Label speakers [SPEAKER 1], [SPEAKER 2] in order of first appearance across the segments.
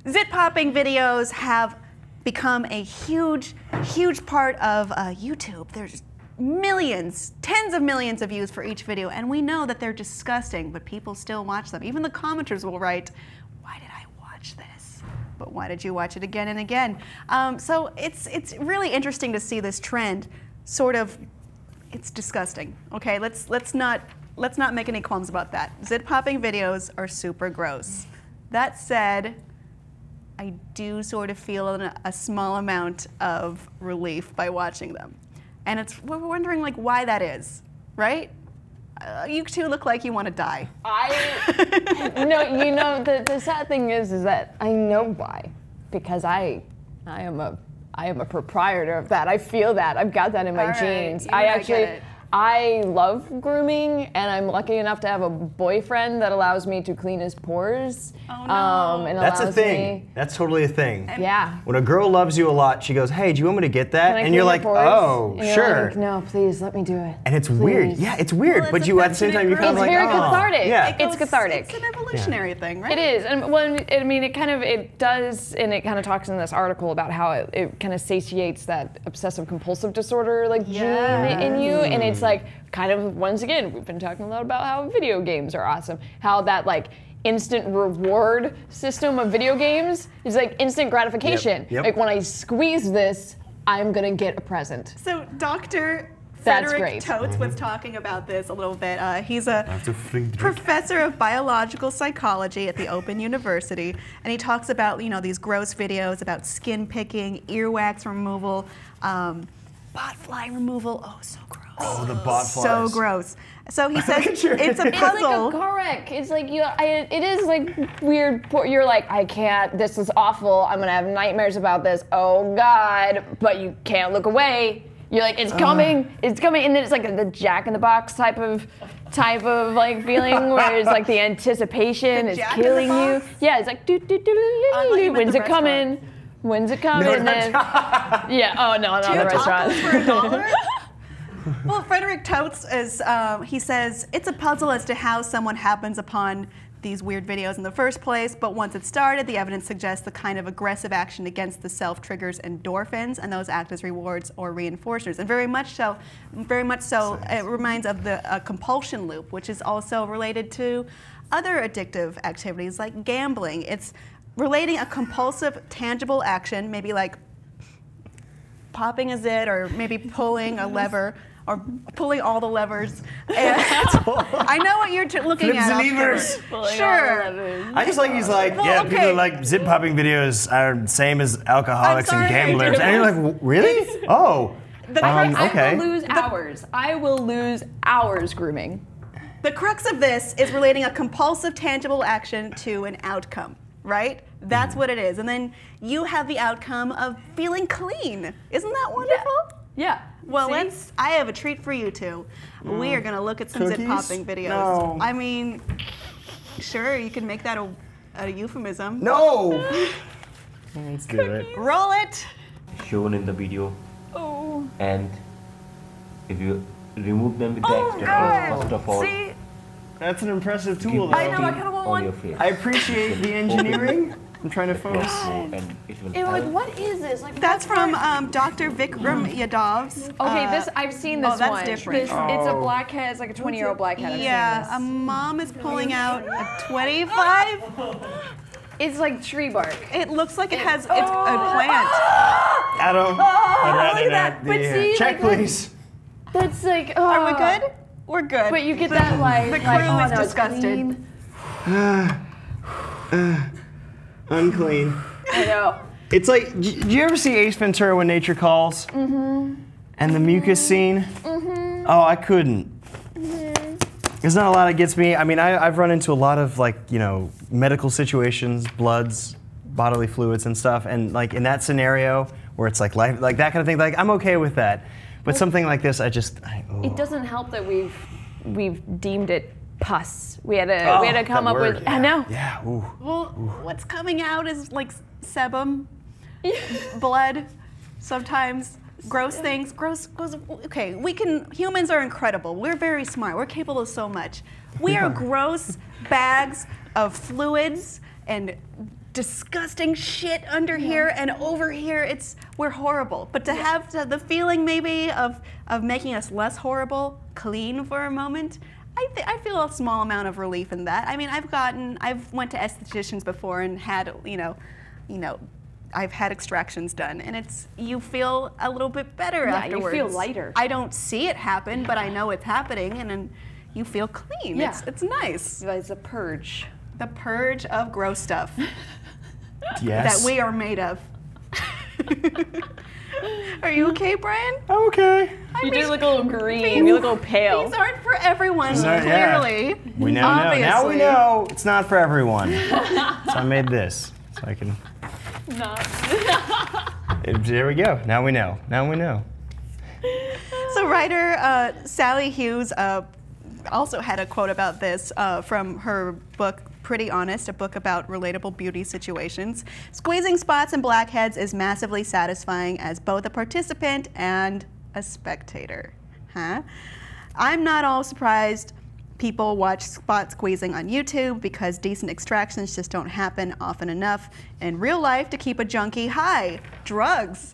[SPEAKER 1] Zit popping videos have become a huge part of YouTube. There's millions, tens of millions of views for each video, and we know that they're disgusting, but people still watch them. Even the commenters will write, "Why did I watch this?" But why did you watch it again and again? So it's really interesting to see this trend. Sort of, it's disgusting. Okay, let's not make any qualms about that. Zit popping videos are super gross. That said, I do sort of feel a small amount of relief by watching them. And we're wondering like why that is, right? You two look like you want to die.
[SPEAKER 2] No, you know, the sad thing is that I know why. Because I am a proprietor of that. I feel that. I've got that in my genes. I love grooming, and I'm lucky enough to have a boyfriend that allows me to clean his pores.
[SPEAKER 1] Oh no.
[SPEAKER 2] And
[SPEAKER 3] that's a thing. That's totally a thing.
[SPEAKER 2] Yeah.
[SPEAKER 3] When a girl loves you a lot, she goes, "Hey, do you want me to get that?" And you're like, "Oh,
[SPEAKER 2] and
[SPEAKER 3] sure."
[SPEAKER 2] You're like, "No, please, let me do it."
[SPEAKER 3] And it's weird. Yeah, it's weird.
[SPEAKER 1] Well,
[SPEAKER 3] but
[SPEAKER 1] it's
[SPEAKER 3] you at the same time, you kind of like,
[SPEAKER 2] It's very
[SPEAKER 3] "Oh."
[SPEAKER 2] cathartic.
[SPEAKER 3] Yeah.
[SPEAKER 2] It's cathartic.
[SPEAKER 1] It's an evolutionary thing, right?
[SPEAKER 2] It is, and well, I mean, it does, and it kind of talks in this article about how it kind of satiates that obsessive compulsive disorder like gene in you, and it's like kind of once again we've been talking a lot about how video games are awesome, how that like instant reward system of video games is like instant gratification.
[SPEAKER 3] Yep.
[SPEAKER 2] Like when I squeeze this, I'm gonna get a present.
[SPEAKER 1] So Dr.
[SPEAKER 2] That's
[SPEAKER 1] Frederick
[SPEAKER 2] great.
[SPEAKER 1] Totes was talking about this a little bit. He's a professor of biological psychology at the Open University, and he talks about these gross videos about skin picking, earwax removal, botfly removal. Oh, so gross.
[SPEAKER 3] Oh, the botflies.
[SPEAKER 1] So gross. So he says it's a puzzle.
[SPEAKER 2] It's like a car wreck. It's like it is like weird. You're like, I can't. This is awful. I'm gonna have nightmares about this. Oh God! But you can't look away. You're like, it's coming, it's coming, and then it's like the Jack in the Box type of like feeling where it's like the anticipation is killing you. Yeah, it's like do do do do. When's it coming? When's it coming? And then, yeah. Oh no, not the restaurant.
[SPEAKER 1] For $1? Well, Frederick Totes he says it's a puzzle as to how someone happens upon these weird videos in the first place, but once it started, the evidence suggests the kind of aggressive action against the self triggers endorphins, and those act as rewards or reinforcers. And very much so, it reminds of the compulsion loop, which is also related to other addictive activities like gambling. It's relating a compulsive, tangible action, maybe like popping a zit or maybe pulling a lever, or pulling all the levers. And I know what you're looking
[SPEAKER 3] Flips
[SPEAKER 1] at.
[SPEAKER 3] and levers.
[SPEAKER 1] Sure.
[SPEAKER 3] I just like he's like,
[SPEAKER 1] Well,
[SPEAKER 3] yeah,
[SPEAKER 1] okay.
[SPEAKER 3] people like zit popping videos are the same as alcoholics and
[SPEAKER 1] I'm sorry,
[SPEAKER 3] gamblers. And you're like, really? Oh. Okay.
[SPEAKER 2] I will lose hours. I will lose hours grooming.
[SPEAKER 1] The crux of this is relating a compulsive, tangible action to an outcome, right? That's what it is. And then you have the outcome of feeling clean. Isn't that wonderful?
[SPEAKER 2] Yeah.
[SPEAKER 1] Well,
[SPEAKER 2] See?
[SPEAKER 1] I have a treat for you two. We are going to look at some zit popping videos.
[SPEAKER 3] No.
[SPEAKER 1] I mean, sure, you can make that a euphemism.
[SPEAKER 3] No. Let's do it.
[SPEAKER 1] Roll it.
[SPEAKER 4] Shown in the video.
[SPEAKER 2] Oh.
[SPEAKER 4] And if you remove them with the
[SPEAKER 1] Oh,
[SPEAKER 4] extra
[SPEAKER 1] God.
[SPEAKER 4] first of all,
[SPEAKER 1] See?
[SPEAKER 3] That's an impressive
[SPEAKER 4] give
[SPEAKER 3] tool, though.
[SPEAKER 1] I know, I kinda want
[SPEAKER 4] on
[SPEAKER 1] one.
[SPEAKER 4] your face.
[SPEAKER 3] I appreciate the engineering. I'm trying to focus.
[SPEAKER 4] And it will
[SPEAKER 2] And like,
[SPEAKER 4] help.
[SPEAKER 2] what is this? Like,
[SPEAKER 1] That's from Dr. Vikram Yadav's.
[SPEAKER 2] Okay, this I've seen this
[SPEAKER 1] that's
[SPEAKER 2] one.
[SPEAKER 1] different.
[SPEAKER 2] It's a black cat. It's like a 20-year-old black cat. I've
[SPEAKER 1] Yeah,
[SPEAKER 2] seen
[SPEAKER 1] a
[SPEAKER 2] this.
[SPEAKER 1] mom is pulling out a 25.
[SPEAKER 2] It's like tree bark.
[SPEAKER 1] It looks like it has it's a plant.
[SPEAKER 3] Adam, I'd rather
[SPEAKER 1] look at
[SPEAKER 3] not
[SPEAKER 1] that.
[SPEAKER 3] be
[SPEAKER 2] But
[SPEAKER 3] here.
[SPEAKER 2] see,
[SPEAKER 3] Check,
[SPEAKER 2] like,
[SPEAKER 3] please.
[SPEAKER 2] That's like.
[SPEAKER 1] Are we good? We're good.
[SPEAKER 2] But you get that like.
[SPEAKER 1] the crew
[SPEAKER 2] like,
[SPEAKER 1] is
[SPEAKER 2] no, it's
[SPEAKER 1] disgusted.
[SPEAKER 2] clean.
[SPEAKER 3] Unclean.
[SPEAKER 2] I know.
[SPEAKER 3] It's like, do you ever see Ace Ventura When Nature Calls? Mm-hmm. And the mucus scene? Mm-hmm. Oh, I couldn't. There's not a lot that gets me. I mean, I've run into a lot of medical situations, bloods, bodily fluids and stuff, and like in that scenario where it's like life, like that kind of thing, like I'm okay with that. But something like this,
[SPEAKER 2] It doesn't help that we've deemed it pus. We had to come up with.
[SPEAKER 3] Yeah.
[SPEAKER 2] I know.
[SPEAKER 3] Yeah. Ooh.
[SPEAKER 1] Well, what's coming out is like sebum, blood, sometimes gross things. Gross. Okay, humans are incredible. We're very smart. We're capable of so much. We are gross bags of fluids and disgusting shit under here and over here. We're horrible. But to have the feeling maybe of making us less horrible, clean for a moment, I feel a small amount of relief in that. I mean, I've went to estheticians before and had, I've had extractions done, and you feel a little bit better afterwards.
[SPEAKER 2] You feel lighter.
[SPEAKER 1] I don't see it happen, but I know it's happening, and then you feel clean.
[SPEAKER 2] Yeah.
[SPEAKER 1] It's nice.
[SPEAKER 2] It's a purge.
[SPEAKER 1] The purge of gross stuff
[SPEAKER 3] Yes.
[SPEAKER 1] that we are made of. Are you okay, Brian?
[SPEAKER 3] I'm okay.
[SPEAKER 2] You do look a little green. You look a little pale.
[SPEAKER 1] These aren't for everyone,
[SPEAKER 3] Yeah.
[SPEAKER 1] clearly.
[SPEAKER 3] We now know. Now we
[SPEAKER 1] Obviously.
[SPEAKER 3] know it's not for everyone. So I made this, so I can. There we go. Now we know. Now we know.
[SPEAKER 1] So writer Sally Hughes also had a quote about this from her book, Pretty Honest, a book about relatable beauty situations. Squeezing spots and blackheads is massively satisfying as both a participant and a spectator. Huh? I'm not all surprised people watch spot squeezing on YouTube because decent extractions just don't happen often enough in real life to keep a junkie high. Drugs.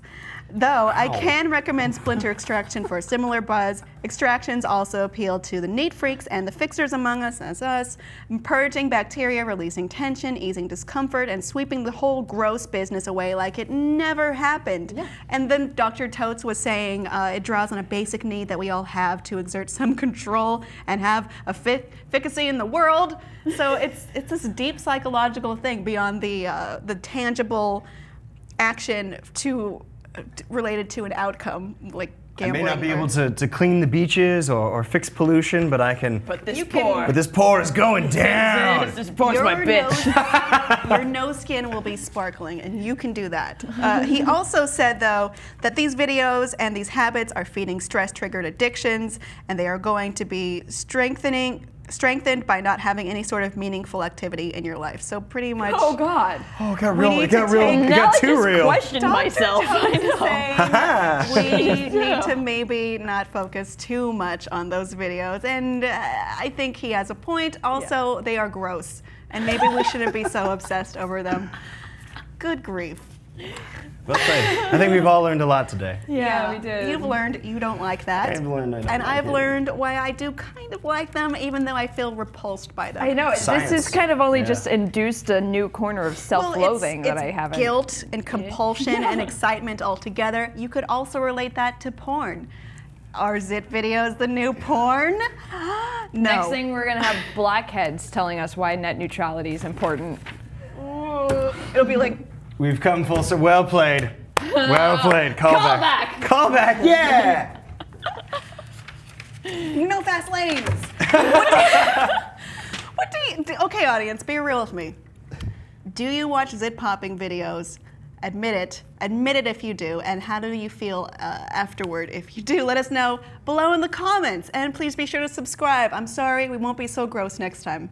[SPEAKER 1] Though I can recommend splinter extraction for a similar buzz. Extractions also appeal to the neat freaks and the fixers among us, as us, purging bacteria, releasing tension, easing discomfort, and sweeping the whole gross business away like it never happened. Yeah. And then Dr. Totes was saying it draws on a basic need that we all have to exert some control and have efficacy in the world. So it's this deep psychological thing beyond the tangible action related to an outcome, like gambling.
[SPEAKER 3] I may not be able to clean the beaches or fix pollution, but I can.
[SPEAKER 2] But this pour.
[SPEAKER 3] But this pour is going down.
[SPEAKER 2] This pour's my bitch.
[SPEAKER 1] Your nose skin will be sparkling, and you can do that. He also said, though, that these videos and these habits are feeding stress-triggered addictions, and they are going to be strengthened by not having any sort of meaningful activity in your life. So pretty much.
[SPEAKER 2] Oh God.
[SPEAKER 3] Oh, it got real. It got too
[SPEAKER 2] I
[SPEAKER 3] real.
[SPEAKER 2] questioned myself.
[SPEAKER 1] We need to maybe not focus too much on those videos, and I think he has a point. Also, they are gross, and maybe we shouldn't be so obsessed over them. Good grief.
[SPEAKER 3] Well played. I think we've all learned a lot today.
[SPEAKER 2] Yeah, we did.
[SPEAKER 1] You've learned you don't like that.
[SPEAKER 3] I've learned I don't
[SPEAKER 1] and
[SPEAKER 3] like
[SPEAKER 1] I've
[SPEAKER 3] it.
[SPEAKER 1] learned why I do kind of like them, even though I feel repulsed by them.
[SPEAKER 2] I know.
[SPEAKER 3] Science.
[SPEAKER 2] This has kind of only
[SPEAKER 3] Yeah.
[SPEAKER 2] just induced a new corner of self-loathing that I haven't.
[SPEAKER 1] Guilt and compulsion and excitement all together. You could also relate that to porn. Are Zit videos the new porn? No.
[SPEAKER 2] Next thing, we're gonna have blackheads telling us why net neutrality is important.
[SPEAKER 1] It'll be like,
[SPEAKER 3] We've come full circle. Well played. Well played. Call back. Call back. Yeah.
[SPEAKER 1] no fast lanes. Okay, audience, be real with me. Do you watch Zit popping videos? Admit it. Admit it if you do. And how do you feel afterward if you do? Let us know below in the comments. And please be sure to subscribe. I'm sorry, we won't be so gross next time.